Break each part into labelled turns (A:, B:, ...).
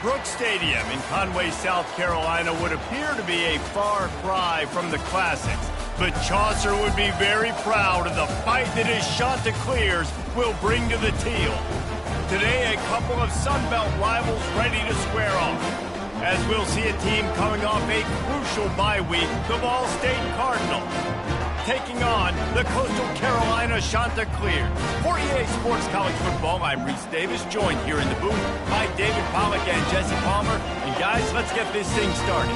A: Brooks Stadium in Conway, South Carolina would appear to be a far cry from the classics, but Chaucer would be very proud of the fight that his Chanticleers will bring to the teal. Today, a couple of Sunbelt rivals ready to square off, as we'll see a team coming off a crucial bye week, the Ball State Cardinals, taking on the Coastal Carolina Chanticleers. For EA Sports College Football, I'm Reese Davis, joined here in the booth by David Pollack and Jesse Palmer. And guys, let's get this thing started.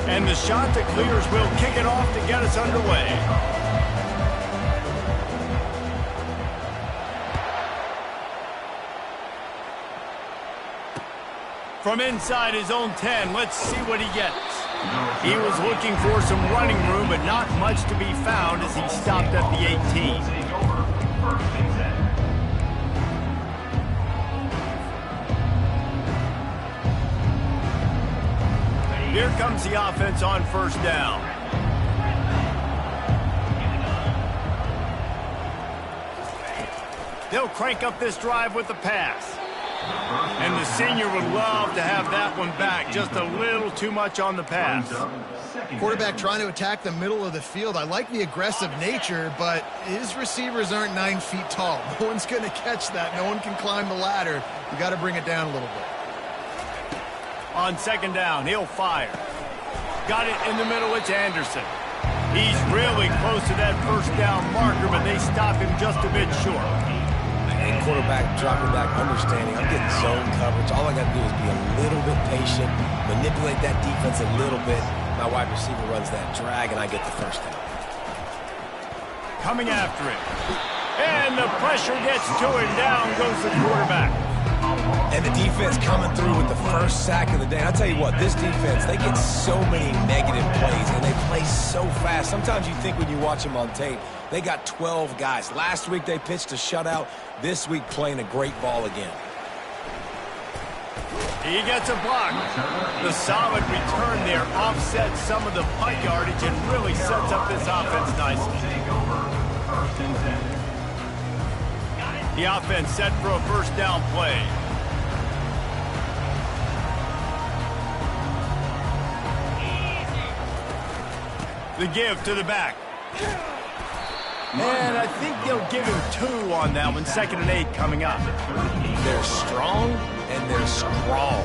A: And the Chanticleers will kick it off to get us underway. From inside his own 10, let's see what he gets. He was looking for some running room, but not much to be found as he stopped at the 18. Here comes the offense on first down. They'll crank up this drive with the pass. And the senior would love to have that one back. Just a little too much on the pass.
B: Quarterback trying to attack the middle of the field. I like the aggressive nature, but his receivers aren't 9 feet tall. No one's going to catch that. No one can climb the ladder. You got to bring it down a little bit.
A: On second down, he'll fire. Got it in the middle, it's Anderson. He's really close to that first down marker, but they stop him just a bit short.
C: And quarterback dropping back, understanding I'm getting zone coverage. All I got to do is be a little bit patient, manipulate that defense a little bit. My wide receiver runs that drag, and I get the first down.
A: Coming after it. And the pressure gets to him. Down goes the quarterback.
C: And the defense coming through with the first sack of the day. I'll tell you what, this defense, they get so many negative plays, and they play so fast. Sometimes you think when you watch them on tape, they got 12 guys. Last week they pitched a shutout. This week playing a great ball again.
A: He gets a block. The solid return there offsets some of the punt yardage and really sets up this offense nicely. The offense set for a first down play. The give to the back. And I think they'll give him 2 on that one. 2nd and 8 coming up.
C: They're strong and they're scrawl.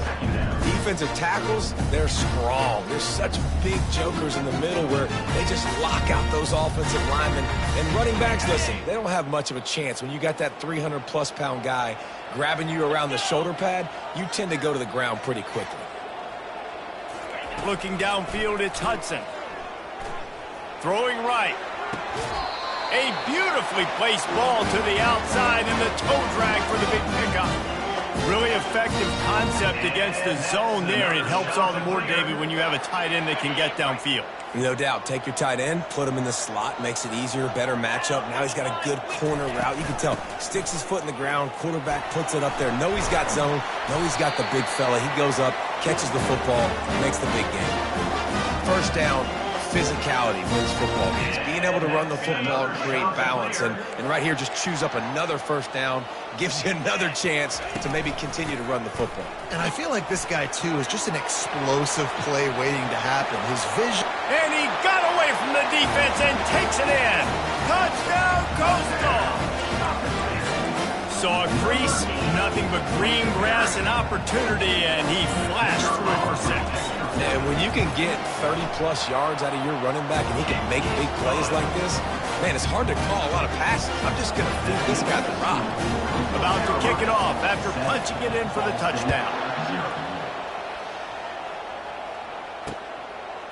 C: Defensive tackles, they're scrawl. There's such big jokers in the middle where they just lock out those offensive linemen. And running backs, listen, they don't have much of a chance. When you got that 300-plus-pound guy grabbing you around the shoulder pad, you tend to go to the ground pretty quickly.
A: Looking downfield, it's Hudson. Throwing right. A beautifully placed ball to the outside and the toe drag for the big pickup. Really effective concept against the zone there. It helps all the more, David, when you have a tight end that can get downfield.
C: No doubt. Take your tight end, put him in the slot, makes it easier, better matchup. Now he's got a good corner route. You can tell. Sticks his foot in the ground, quarterback puts it up there. Know he's got zone, know he's got the big fella. He goes up, catches the football, makes the big game. First down. Physicality wins football games. Being able to run the football and create balance. And right here, just choose up another first down, gives you another chance to maybe continue to run the football.
B: And I feel like this guy, too, is just an explosive play waiting to happen. His vision...
A: And he got away from the defense and takes it in. Touchdown, Coastal! Saw a crease, nothing but green grass and opportunity, and he flashed through it for 6.
C: And when you can get 30-plus yards out of your running back and he can make big plays like this, man, it's hard to call a lot of passes. I'm just going to feed this guy the rock.
A: About to kick it off after punching it in for the touchdown.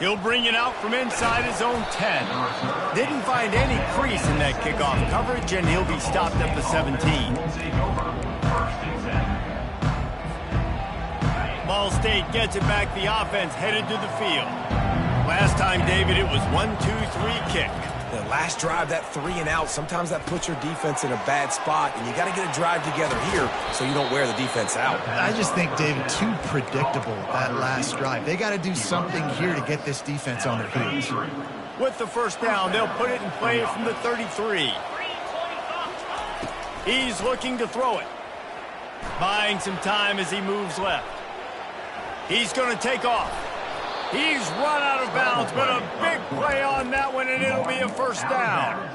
A: He'll bring it out from inside his own 10. Didn't find any crease in that kickoff coverage, and he'll be stopped at the 17. Ball State gets it back. The offense headed to the field. Last time, David, it was 1-2-3 kick.
C: The last drive, that 3 and out, sometimes that puts your defense in a bad spot, and you got to get a drive together here so you don't wear the defense out.
B: I just think, David, too predictable, that last drive. They got to do something here to get this defense on their heels.
A: With the first down, they'll put it in play from the 33. He's looking to throw it. Buying some time as he moves left. He's going to take off. He's run out of bounds, but a big play on that one, and it'll be a first down.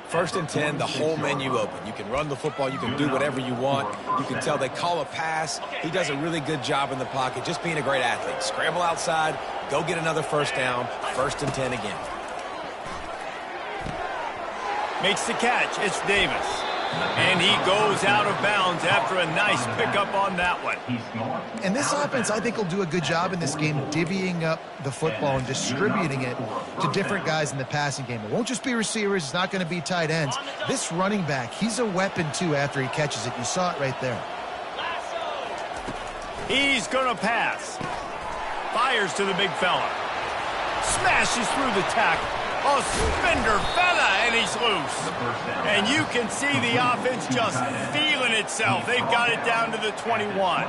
C: 1st and 10, the whole menu open. You can run the football. You can do whatever you want. You can tell they call a pass. He does a really good job in the pocket, just being a great athlete. Scramble outside, go get another first down, 1st and 10 again.
A: Makes the catch. It's Davis. And he goes out of bounds after a nice pickup on that one.
B: And this offense, I think, will do a good job in this game divvying up the football and distributing it to different guys in the passing game. It won't just be receivers. It's not going to be tight ends. This running back, he's a weapon, too, after he catches it. You saw it right there.
A: He's going to pass. Fires to the big fella. Smashes through the tackle. A spender fella, and he's loose. And you can see the offense just feeling itself. They've got it down to the 21.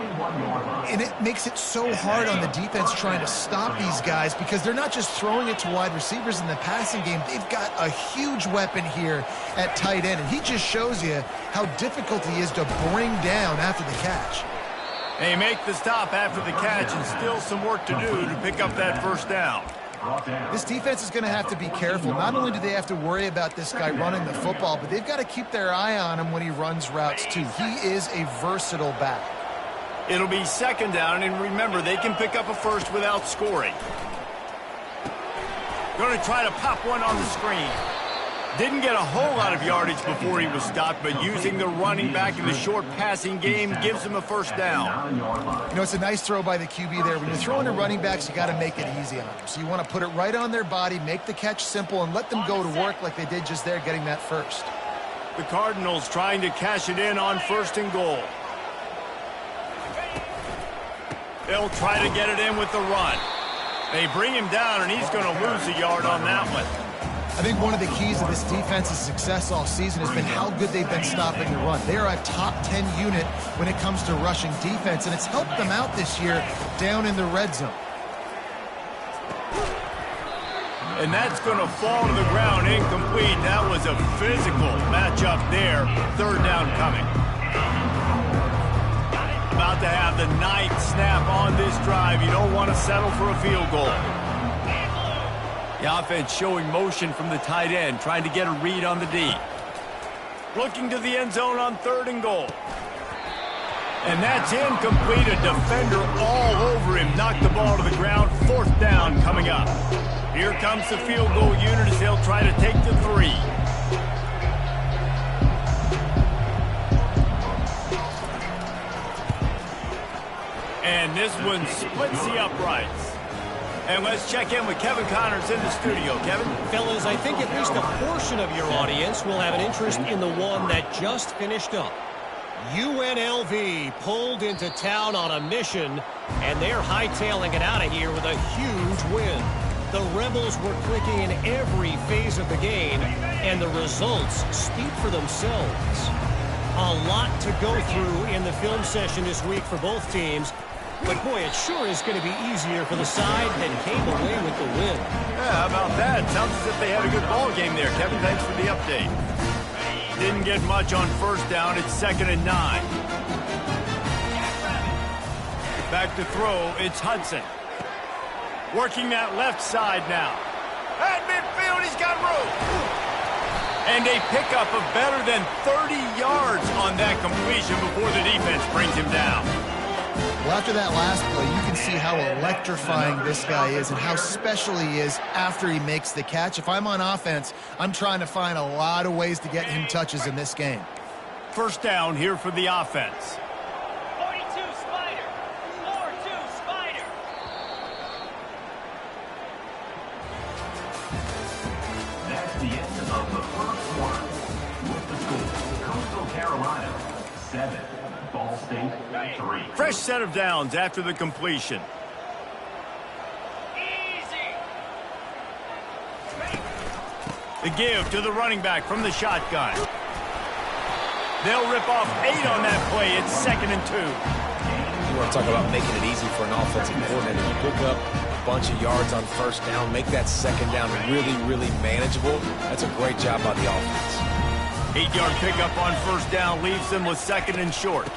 B: And it makes it so hard on the defense trying to stop these guys because they're not just throwing it to wide receivers in the passing game. They've got a huge weapon here at tight end, and he just shows you how difficult he is to bring down after the catch.
A: They make the stop after the catch, and still some work to do to pick up that first down.
B: This defense is going to have to be careful. Not only do they have to worry about this guy running the football, but they've got to keep their eye on him when he runs routes too. He is a versatile back.
A: It'll be 2nd down, and remember, they can pick up a first without scoring. Going to try to pop one on the screen. Didn't get a whole lot of yardage before he was stopped, but using the running back in the short passing game gives him a first down.
B: You know, it's a nice throw by the QB there. When you're throwing to running backs, you got to make it easy on them. So you want to put it right on their body, make the catch simple, and let them go to work like they did just there, getting that first.
A: The Cardinals trying to cash it in on 1st and goal. They'll try to get it in with the run. They bring him down, and he's going to lose a yard on that one.
B: I think one of the keys of this defense's success all season has been how good they've been stopping the run. They are a top 10 unit when it comes to rushing defense, and it's helped them out this year down in the red zone.
A: And that's going to fall to the ground incomplete. That was a physical matchup there. 3rd down coming. About to have the 9th snap on this drive. You don't want to settle for a field goal. The offense showing motion from the tight end, trying to get a read on the D. Looking to the end zone on 3rd and goal. And that's incomplete. A defender all over him. Knocked the ball to the ground. 4th down coming up. Here comes the field goal unit as they'll try to take the 3. And this one splits the uprights. And let's check in with Kevin Connors in the studio. Kevin?
D: Fellas, I think at least a portion of your audience will have an interest in the one that just finished up. UNLV pulled into town on a mission, and they're hightailing it out of here with a huge win. The Rebels were clicking in every phase of the game, and the results speak for themselves. A lot to go through in the film session this week for both teams. But, boy, it sure is going to be easier for the side that came away with the win.
A: Yeah, how about that? Sounds as if they had a good ball game there. Kevin, thanks for the update. Didn't get much on 1st down. It's 2nd and 9. Back to throw. It's Hudson. Working that left side now. At midfield, he's got room. And a pickup of better than 30 yards on that completion before the defense brings him down.
B: Well, after that last play, you can see how electrifying this guy is and how special he is after he makes the catch. If I'm on offense, I'm trying to find a lot of ways to get him touches in this game.
A: 1st down here for the offense.
E: 42 Spider. 4-2 Spider.
F: That's the end of the 1st quarter. With the score, Coastal Carolina 7. Ball State 3.
A: Fresh set of downs after the completion.
E: Easy.
A: The give to the running back from the shotgun. They'll rip off 8 on that play. It's 2nd and 2.
C: You want to talk about making it easy for an offensive coordinator. You pick up a bunch of yards on 1st down, make that 2nd down really, really manageable. That's a great job by the offense.
A: 8-yard pickup on first down leaves them with 2nd and short.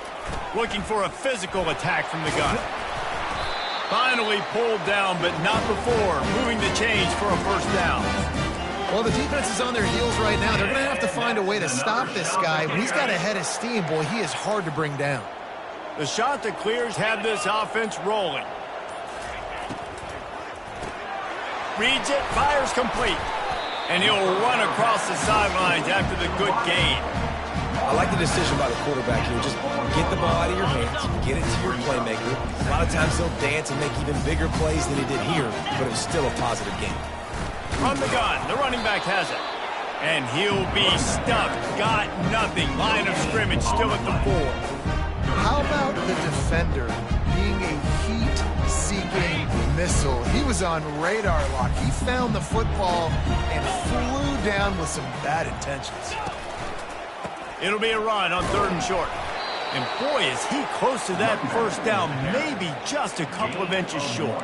A: Looking for a physical attack from the gun. Finally pulled down, but not before moving the chains for a first down.
B: Well, the defense is on their heels right now. They're going to have to find a way to stop this guy. When he's got a head of steam, boy, he is hard to bring down.
A: The Chanticleers have this offense rolling. Reads it, fires complete. And he'll run across the sidelines after the good gain.
C: I like the decision by the quarterback here. Just get the ball out of your hands, get it to your playmaker. A lot of times he'll dance and make even bigger plays than he did here, but it was still a positive game.
A: From the gun, the running back has it. And he'll be stuck. Got nothing. Line of scrimmage still at the 4.
B: How about the defender being a heat-seeking missile? He was on radar lock. He found the football and flew down with some bad intentions.
A: It'll be a run on 3rd and short. And boy, is he close to that first down, maybe just a couple of inches short.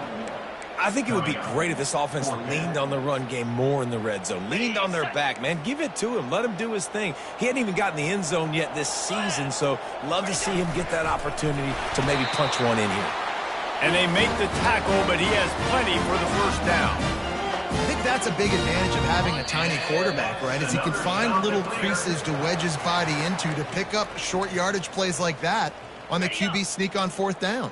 C: I think it would be great if this offense leaned on the run game more in the red zone. Leaned on their back, man. Give it to him. Let him do his thing. He hadn't even gotten the end zone yet this season, so love to see him get that opportunity to maybe punch one in here.
A: And they make the tackle, but he has plenty for the first down.
B: I think that's a big advantage of having a tiny quarterback, right? Is he can find little creases to wedge his body into to pick up short yardage plays like that on the QB sneak on 4th down.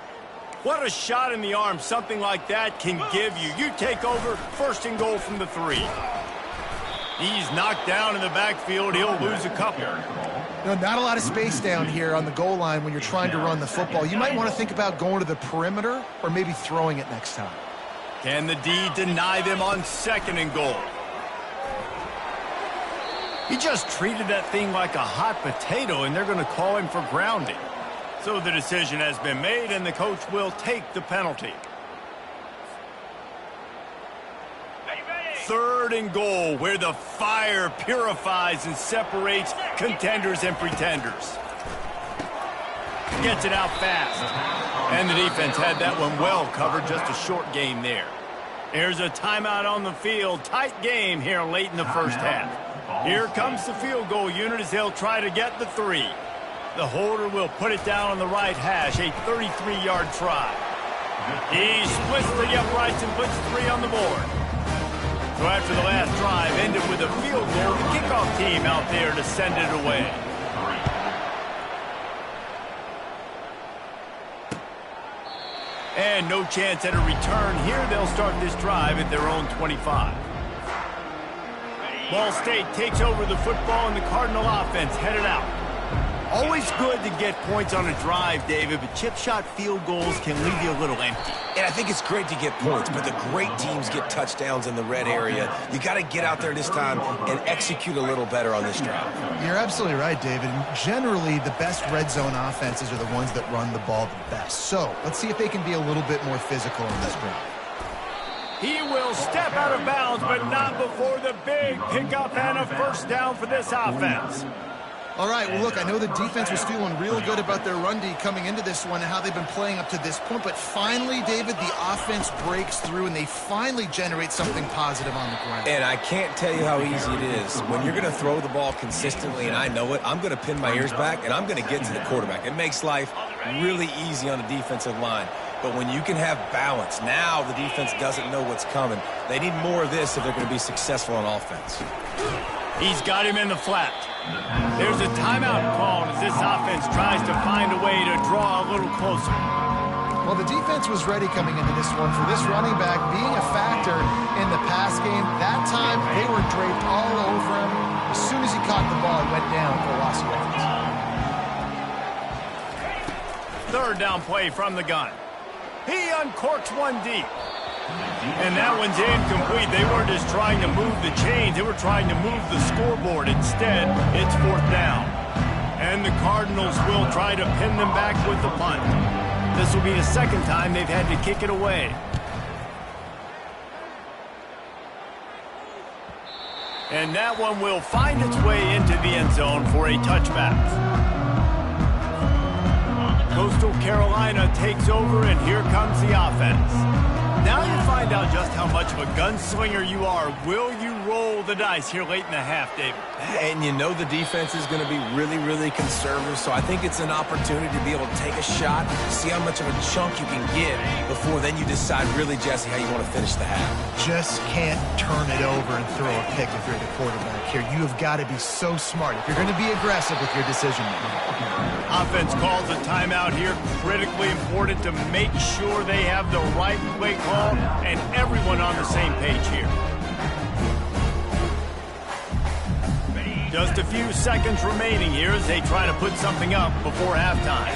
A: What a shot in the arm something like that can give you. You take over, 1st and goal from the 3. He's knocked down in the backfield. He'll lose a couple.
B: You know, not a lot of space down here on the goal line when you're trying to run the football. You might want to think about going to the perimeter or maybe throwing it next time.
A: Can the D deny them on 2nd and goal? He just treated that thing like a hot potato, and they're going to call him for grounding. So the decision has been made, and the coach will take the penalty. 3rd and goal, where the fire purifies and separates contenders and pretenders. Gets it out fast. And the defense had that one well covered, just a short game there. There's a timeout on the field. Tight game here late in the first half. Here comes the field goal unit as they'll try to get the 3. The holder will put it down on the right hash, a 33-yard try. He splits the uprights and puts 3 on the board. So after the last drive ended with a field goal, the kickoff team out there to send it away. And no chance at a return here. They'll start this drive at their own 25. Ball State takes over the football and the Cardinal offense headed out. Always good to get points on a drive, David, but chip shot field goals can leave you a little empty.
C: And I think it's great to get points, but the great teams get touchdowns in the red area. You got to get out there this time and execute a little better on this drive.
B: You're absolutely right, David. And generally, the best red zone offenses are the ones that run the ball the best. So let's see if they can be a little bit more physical in this drive.
A: He will step out of bounds, but not before the big pickup and a first down for this offense.
B: All right, well, look, I know the defense was feeling real good about their run D coming into this one and how they've been playing up to this point, but finally, David, the offense breaks through and they finally generate something positive on the ground.
C: And I can't tell you how easy it is. When you're going to throw the ball consistently, and I know it, I'm going to pin my ears back, and I'm going to get to the quarterback. It makes life really easy on the defensive line. But when you can have balance, now the defense doesn't know what's coming. They need more of this if they're going to be successful on offense.
A: He's got him in the flat. There's a timeout called as this offense tries to find a way to draw a little closer.
B: Well, the defense was ready coming into this one for this running back being a factor in the pass game. That time, they were draped all over him. As soon as he caught the ball, he went down for a loss of yards.
A: 3rd down play from the gun. He uncorks one deep. And that one's incomplete. They weren't just trying to move the chains. They were trying to move the scoreboard. Instead, it's 4th down. And the Cardinals will try to pin them back with the punt. This will be the 2nd time they've had to kick it away. And that one will find its way into the end zone for a touchback. Coastal Carolina takes over, and here comes the offense. Now you find out just how much of a gunslinger you are. Will you roll the dice here late in the half, David.
C: And you know the defense is going to be really, really conservative, so I think it's an opportunity to be able to take a shot, see how much of a chunk you can get before then you decide really, Jesse, how you want to finish the half.
B: Just can't turn it over and throw a pick if you're the quarterback here. You have got to be so smart if you're going to be aggressive with your decision-making.
A: Offense calls a timeout here. Critically important to make sure they have the right play call and everyone on the same page here. Just a few seconds remaining here as they try to put something up before halftime.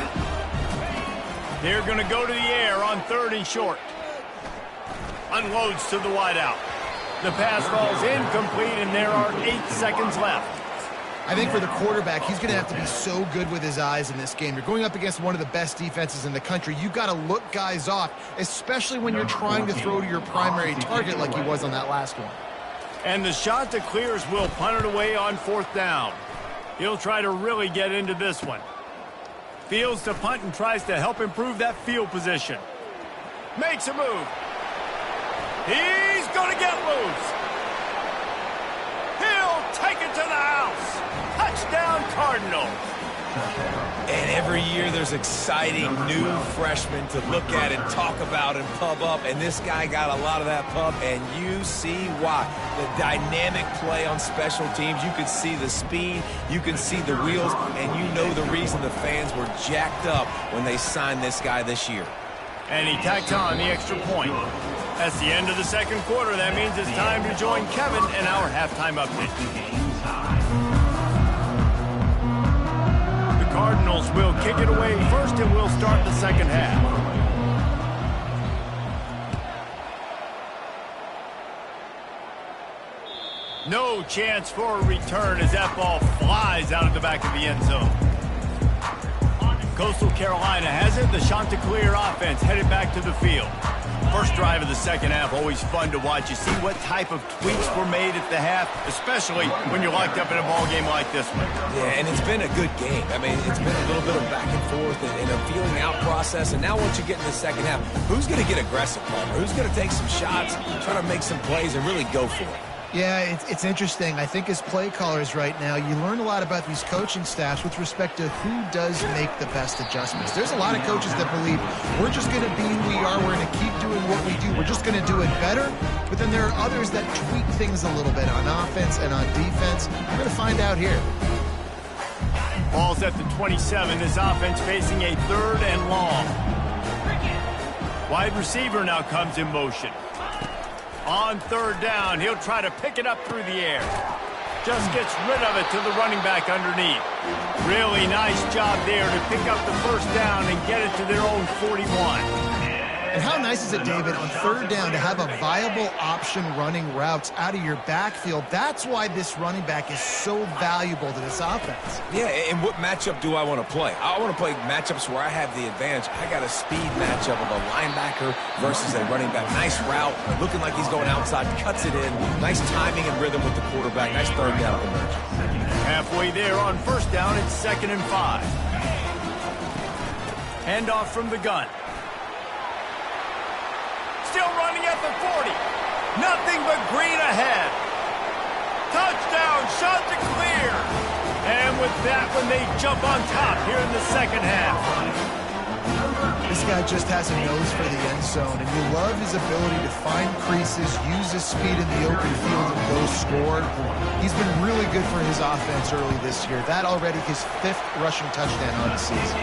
A: They're going to go to the air on 3rd and short. Unloads to the wideout. The pass falls incomplete, and there are 8 seconds left.
B: I think for the quarterback, he's going to have to be so good with his eyes in this game. You're going up against one of the best defenses in the country. You've got to look guys off, especially when you're trying to throw to your primary target like he was on that last one.
A: And the shot that clears will punt it away on 4th down. He'll try to really get into this one. Fields to punt and tries to help improve that field position. Makes a move. He's going to get loose. He'll take it to the house. Touchdown, Cardinals.
C: And every year there's exciting new freshmen to look at and talk about and pub up, and this guy got a lot of that pub, and you see why. The dynamic play on special teams, you can see the speed, you can see the wheels, and you know the reason the fans were jacked up when they signed this guy this year.
A: And he tacked on the extra point. That's the end of the second quarter. That means it's time to join Kevin in our halftime update. Cardinals will kick it away first, and we'll start the second half. No chance for a return as that ball flies out of the back of the end zone. Coastal Carolina has it. The Chanticleer offense headed back to the field. First drive of the second half, always fun to watch. You see what type of tweaks were made at the half, especially when you're locked up in a ball game like this one.
C: Yeah, and it's been a good game. I mean, it's been a little bit of back and forth and a feeling out process. And now once you get in the second half, who's going to get aggressive, Palmer? Who's going to take some shots, try to make some plays, and really go for it?
B: Yeah, it's interesting. I think as play callers right now, you learn a lot about these coaching staffs with respect to who does make the best adjustments. There's a lot of coaches that believe we're just going to be who we are. We're going to keep doing what we do. We're just going to do it better. But then there are others that tweak things a little bit on offense and on defense. We're going to find out here.
A: Ball's at the 27. This offense facing a 3rd and long. Wide receiver now comes in motion. On 3rd down, he'll try to pick it up through the air. Just gets rid of it to the running back underneath. Really nice job there to pick up the first down and get it to their own 41.
B: And how nice is it, David, on 3rd down to have a viable option running routes out of your backfield? That's why this running back is so valuable to this offense.
C: Yeah, and what matchup do I want to play? I want to play matchups where I have the advantage. I got a speed matchup of a linebacker versus a running back. Nice route, looking like he's going outside, cuts it in. Nice timing and rhythm with the quarterback. Nice 3rd down conversion.
A: Halfway there on 1st down, it's 2nd and 5. Handoff from the gun. Still running at the 40. Nothing but green ahead. Touchdown, shot to clear. And with that one, they jump on top here in the second half.
B: This guy just has a nose for the end zone, and you love his ability to find creases, use his speed in the open field, and go score. He's been really good for his offense early this year. That already his 5th rushing touchdown on the season.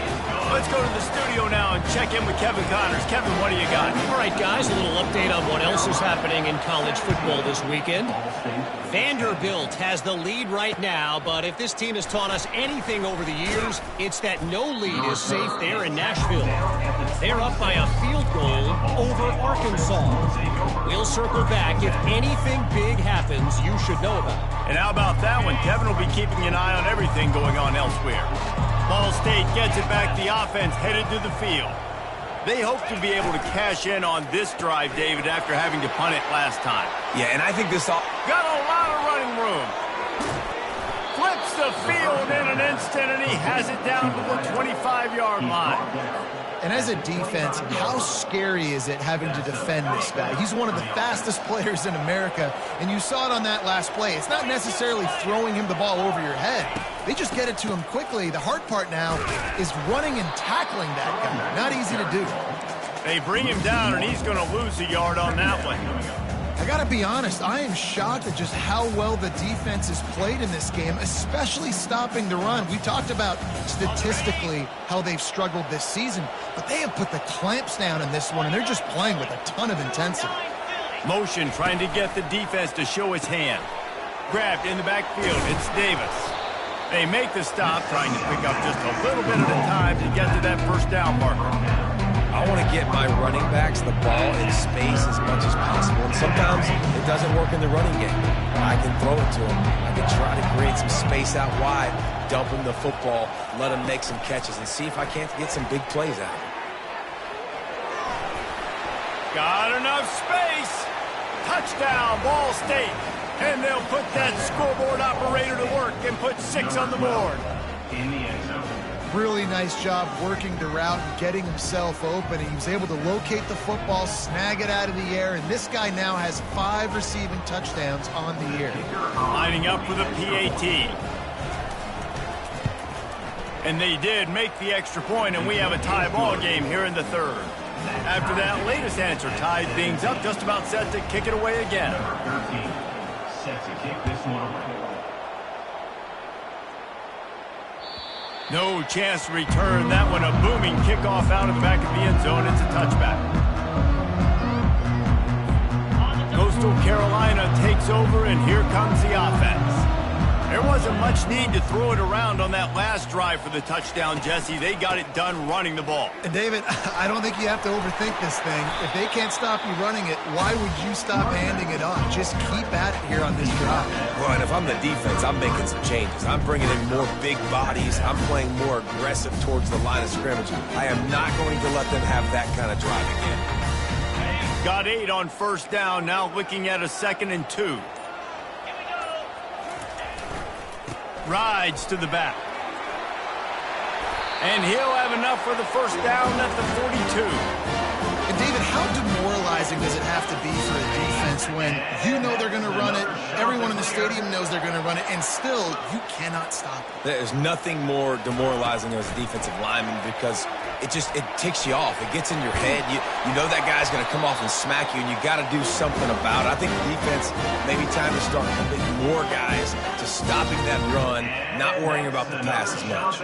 A: Let's go to the studio now and check in with Kevin Connors. Kevin, what do you got?
D: All right, guys, a little update on what else is happening in college football this weekend. Vanderbilt has the lead right now, but if this team has taught us anything over the years, it's that no lead is safe there in Nashville. They're up by a field goal over Arkansas. We'll circle back. If anything big happens, you should know about it.
A: And how about that one? Kevin will be keeping an eye on everything going on elsewhere. Ball State gets it back. The offense headed to the field. They hope to be able to cash in on this drive, David, after having to punt it last time.
C: Yeah, and I think this all...
A: Got a lot of running room. Flips the field in an instant. Houston, and he has it down to the 25-yard line.
B: And as a defense, how scary is it having to defend this guy? He's one of the fastest players in America, and you saw it on that last play. It's not necessarily throwing him the ball over your head. They just get it to him quickly. The hard part now is running and tackling that guy. Not easy to do.
A: They bring him down, and he's going to lose a yard on that one.
B: I got to be honest, I am shocked at just how well the defense has played in this game, especially stopping the run. We talked about statistically how they've struggled this season, but they have put the clamps down in this one, and they're just playing with a ton of intensity.
A: Motion trying to get the defense to show his hand. Grabbed in the backfield, it's Davis. They make the stop, trying to pick up just a little bit at a time to get to that first down marker.
C: I want to get my running backs the ball in space as much as possible. And sometimes it doesn't work in the running game. I can throw it to them. I can try to create some space out wide, dump him the football, let him make some catches, and see if I can't get some big plays out of him.
A: Got enough space. Touchdown, Ball State. And they'll put that scoreboard operator to work and put 6 on the board.
F: In the end zone.
B: Really nice job working the route and getting himself open. He was able to locate the football, snag it out of the air, and this guy now has 5 receiving touchdowns on the year.
A: Lining up for the PAT. And they did make the extra point, and we have a tie ball game here in the third. After that latest answer tied things up, just about set to kick it away again.
F: Number 13, set to kick this one away.
A: No chance to return that one. A booming kickoff out of the back of the end zone. It's a touchback. Coastal Carolina takes over, and here comes the offense. There wasn't much need to throw it around on that last drive for the touchdown, Jesse. They got it done running the ball.
B: And David, I don't think you have to overthink this thing. If they can't stop you running it, why would you stop handing it off? Just keep at it here on this drive.
C: Well, and if I'm the defense, I'm making some changes. I'm bringing in more big bodies. I'm playing more aggressive towards the line of scrimmage. I am not going to let them have that kind of drive again.
A: Got 8 on first down, now looking at a 2nd and 2. Rides to the back. And he'll have enough for the first down at the 42.
B: And David, how demoralizing does it have to be for a defense when you know they're going to run it, everyone in the stadium knows they're going to run it, and still you cannot stop it?
C: There's nothing more demoralizing as a defensive lineman because it ticks you off. It gets in your head. You know that guy's going to come off and smack you, and you got to do something about it. I think the defense maybe time to start committing more guys to stopping that run, not worrying about the pass as much.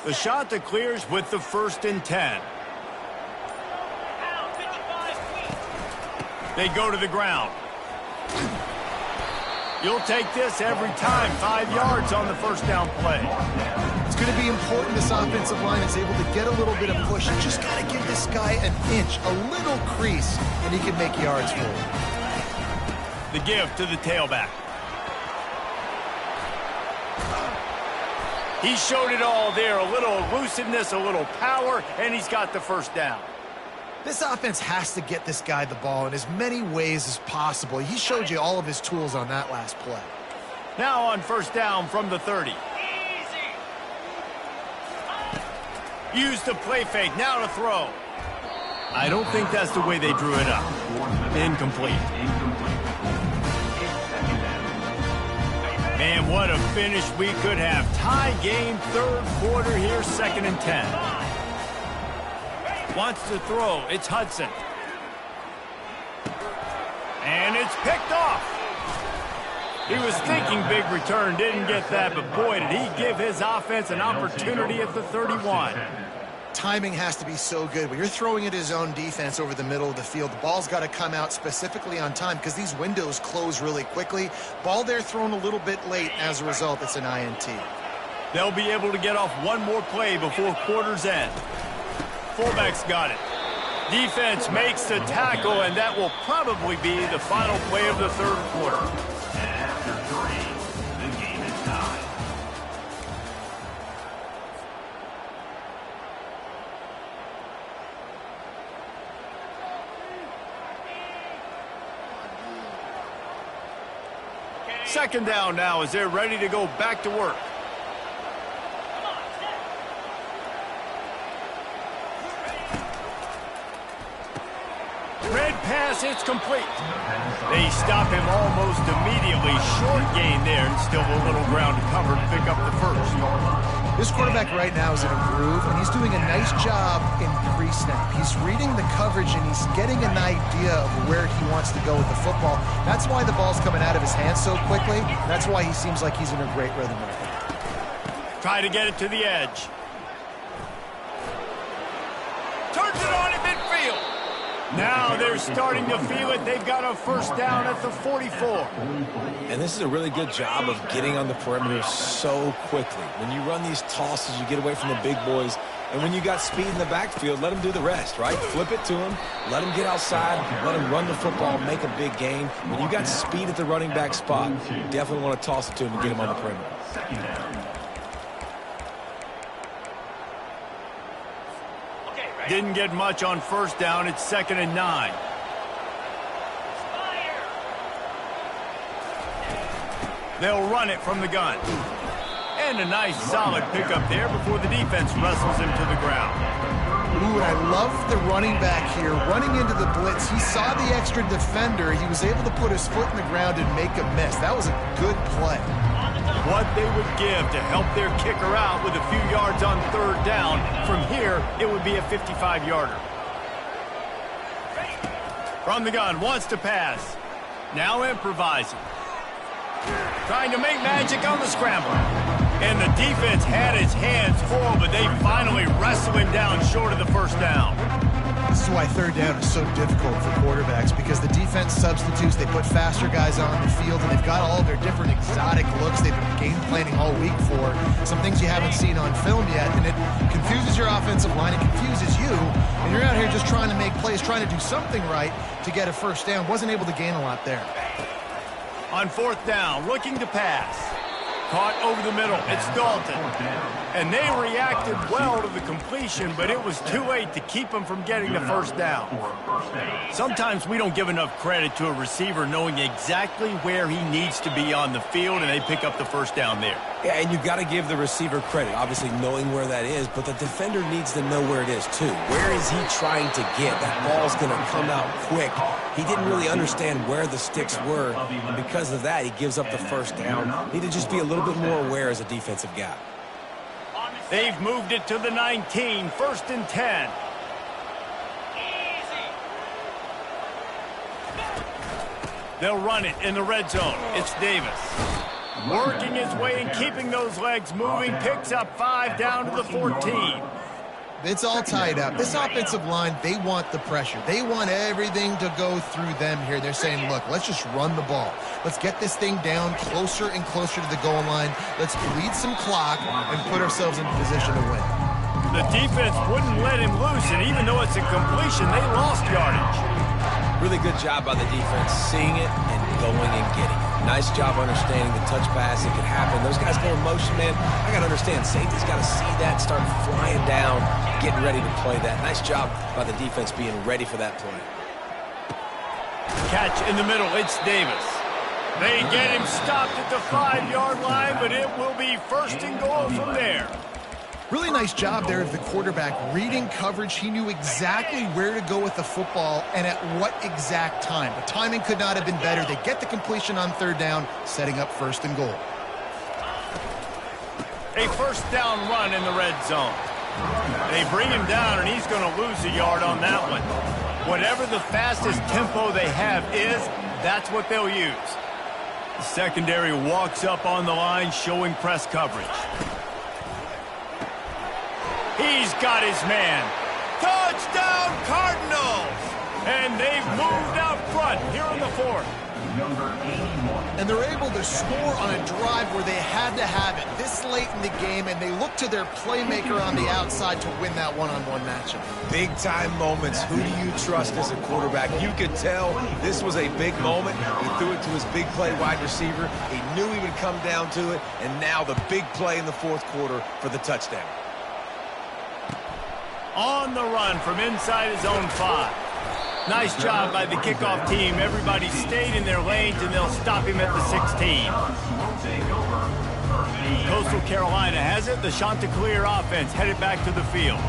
A: The shot that clears with the 1st and 10. They go to the ground. You'll take this every time. 5 yards on the first down play.
B: It's going to be important this offensive line is able to get a little bit of push. You just got to give this guy an inch, a little crease, and he can make yards for you.
A: The give to the tailback. He showed it all there. A little elusiveness, a little power, and he's got the first down.
B: This offense has to get this guy the ball in as many ways as possible. He showed you all of his tools on that last play.
A: Now on first down from the 30. Use the play fake. Now to throw. I don't think that's the way they drew it up. Incomplete. Man, what a finish we could have. Tie game, 3rd quarter here, 2nd and 10. Wants to throw. It's Hudson. And it's picked off. He was thinking big return, didn't get that, but boy, did he give his offense an opportunity at the 31.
B: Timing has to be so good. When you're throwing at his own defense over the middle of the field, the ball's got to come out specifically on time because these windows close really quickly. Ball there thrown a little bit late. As a result, it's an INT.
A: They'll be able to get off one more play before quarter's end. Fullback's got it. Defense makes the tackle, and that will probably be the final play of the 3rd quarter.
F: After 3, the game is tied.
A: Second down now as they're ready to go back to work. Red pass, it's complete. They stop him almost immediately. Short gain there, and still a little ground to cover to pick up the first.
B: This quarterback right now is in a groove, and he's doing a nice job in pre-snap. He's reading the coverage, and he's getting an idea of where he wants to go with the football. That's why the ball's coming out of his hands so quickly. That's why he seems like he's in a great rhythm right now.
A: Try to get it to the edge. Turns it on at midfield. Now they're starting to feel it. They've got a first down at the 44.
C: And this is a really good job of getting on the perimeter so quickly. When you run these tosses, you get away from the big boys. And when you got speed in the backfield, let them do the rest, right? Flip it to them, let them get outside, let them run the football, make a big gain. When you got speed at the running back spot, you definitely want to toss it to him and get him on the perimeter.
A: Didn't get much on first down. It's 2nd and 9. They'll run it from the gun. And a nice solid pickup there before the defense wrestles him to the ground.
B: Ooh, and I love the running back here. Running into the blitz, he saw the extra defender. He was able to put his foot in the ground and make a miss. That was a good play.
A: What they would give to help their kicker out with a few yards on third down. From here, it would be a 55-yarder. From the gun, wants to pass. Now improvising. Trying to make magic on the scramble. And the defense had his hands full, but they finally wrestle him down short of the first down.
B: This is why third down is so difficult for quarterbacks, because the defense substitutes, they put faster guys on the field, and they've got all their different exotic looks they've been game planning all week for. Some things you haven't seen on film yet, and it confuses your offensive line, it confuses you, and you're out here just trying to make plays, trying to do something right to get a first down. Wasn't able to gain a lot there.
A: On fourth down, looking to pass. Caught over the middle. It's Dalton. And they reacted well to the completion, but it was too late to keep them from getting the first down. Sometimes we don't give enough credit to a receiver knowing exactly where he needs to be on the field, and they pick up the first down there.
C: Yeah, and you got to give the receiver credit, obviously knowing where that is, but the defender needs to know where it is too. Where is he trying to get? That ball's going to come out quick. He didn't really understand where the sticks were, and because of that, he gives up the first down. Need to just be a little bit more aware as a defensive guy.
A: They've moved it to the 19, 1st and 10. They'll run it in the red zone. It's Davis. Working his way and keeping those legs moving. Picks up 5 down to the 14.
B: It's all tied up. This offensive line, they want the pressure. They want everything to go through them here. They're saying, look, let's just run the ball. Let's get this thing down closer and closer to the goal line. Let's bleed some clock and put ourselves in position to win.
A: The defense wouldn't let him loose, and even though it's a completion, they lost yardage.
C: Really good job by the defense, seeing it and going and getting it. Nice job understanding the touch pass. It could happen. Those guys go in motion, man. I got to understand. Safety's got to see that, start flying down, getting ready to play that. Nice job by the defense being ready for that play.
A: Catch in the middle. It's Davis. They get him stopped at the 5-yard line, but it will be 1st and goal from there.
B: Really nice job there of the quarterback reading coverage. He knew exactly where to go with the football and at what exact time. The timing could not have been better. They get the completion on third down, setting up 1st and goal.
A: A first down run in the red zone. They bring him down, and he's going to lose a yard on that one. Whatever the fastest tempo they have is, that's what they'll use. The secondary walks up on the line, showing press coverage. He's got his man. Touchdown, Cardinals! And they've moved out front here in the 4th.
B: And they're able to score on a drive where they had to have it this late in the game, and they look to their playmaker on the outside to win that one-on-one matchup.
C: Big-time moments. Who do you trust as a quarterback? You could tell this was a big moment. He threw it to his big play wide receiver. He knew he would come down to it, and now the big play in the 4th quarter for the touchdown.
A: On the run from inside his own 5. Nice job by the kickoff team. Everybody stayed in their lanes, and they'll stop him at the 16. Coastal Carolina has it. The Chanticleer offense headed back to the field.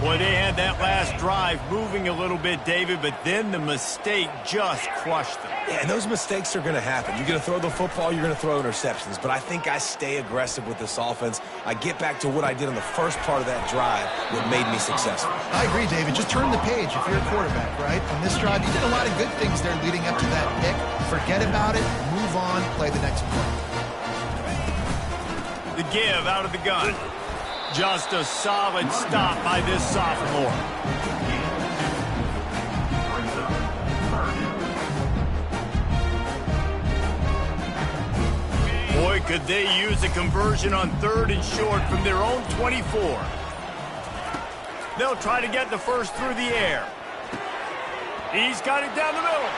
A: Boy, they had that last drive moving a little bit, David, but then the mistake just crushed them.
C: Yeah, and those mistakes are going to happen. You're going to throw the football, you're going to throw interceptions. But I think I stay aggressive with this offense. I get back to what I did on the first part of that drive, what made me successful.
B: I agree, David. Just turn the page if you're a quarterback, right? On this drive, you did a lot of good things there leading up to that pick. Forget about it, move on, play the next play.
A: The give out of the gun. Just a solid stop by this sophomore. Boy, could they use a conversion on 3rd and short from their own 24. They'll try to get the first through the air. He's got it down the middle.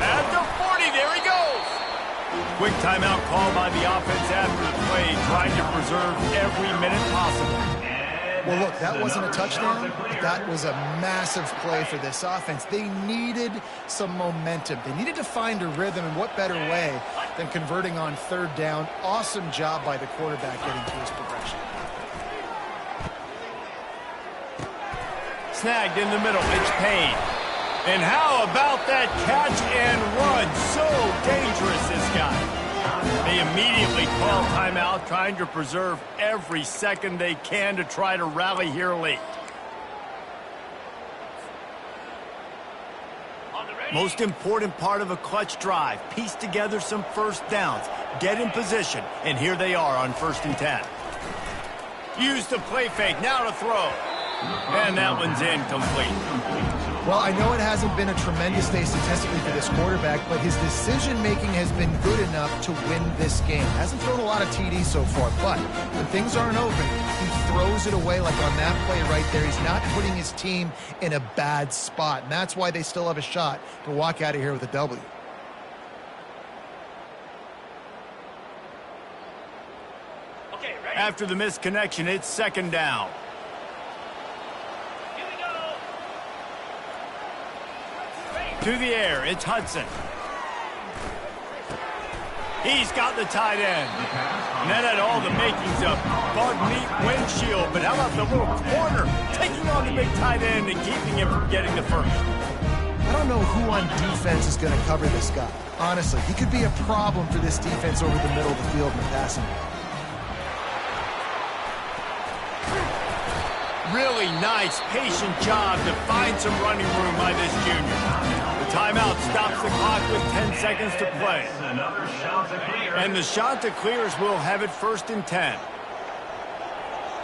A: At the 40, there he goes. Quick timeout call by the offense after the play, trying to preserve every minute possible.
B: Well, look, that wasn't a touchdown. That was a massive play for this offense. They needed some momentum. They needed to find a rhythm, and what better way than converting on 3rd down. Awesome job by the quarterback getting through his progression.
A: Snagged in the middle, it's Payne. And how about that catch and run? So dangerous, this guy. They immediately call timeout, trying to preserve every second they can to try to rally here late. Most important part of a clutch drive, piece together some first downs, get in position, and here they are on 1st and 10. Use the play fake, now to throw. And that one's incomplete.
B: Well, I know it hasn't been a tremendous day statistically for this quarterback, but his decision-making has been good enough to win this game. Hasn't thrown a lot of TDs so far, but when things aren't open, he throws it away like on that play right there. He's not putting his team in a bad spot, and that's why they still have a shot to walk out of here with a W.
E: Okay, ready?
A: After the missed connection, it's 2nd down.
E: Here we go.
A: To the air, it's Hudson. He's got the tight end. And that had all the makings of bug meat windshield, but how about the little corner taking on the big tight end and keeping him from getting the first?
B: I don't know who on defense is going to cover this guy. Honestly, he could be a problem for this defense over the middle of the field in the passing game.
A: Really nice, patient job to find some running room by this junior. The timeout stops the clock with 10 seconds to play. And the Chanticleers will have it 1st and 10.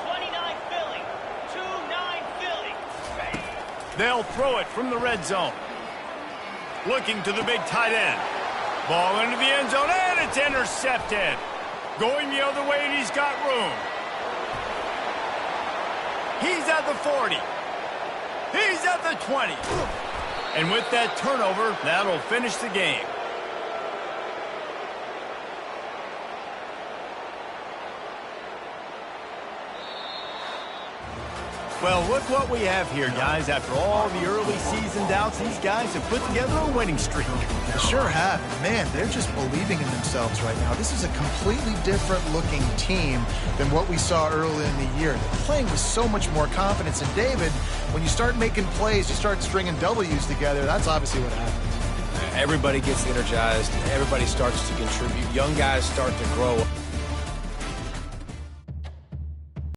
E: 29 Philly. 2-9 Philly.
A: They'll throw it from the red zone. Looking to the big tight end. Ball into the end zone, and it's intercepted. Going the other way, and he's got room. He's at the 40. He's at the 20. And with that turnover, that'll finish the game. Well, look what we have here, guys. After all the early season doubts, these guys have put together a winning streak.
B: They sure have. Man, they're just believing in themselves right now. This is a completely different looking team than what we saw early in the year. They're playing with so much more confidence. And David, when you start making plays, you start stringing W's together, that's obviously what happens.
C: Everybody gets energized. Everybody starts to contribute. Young guys start to grow.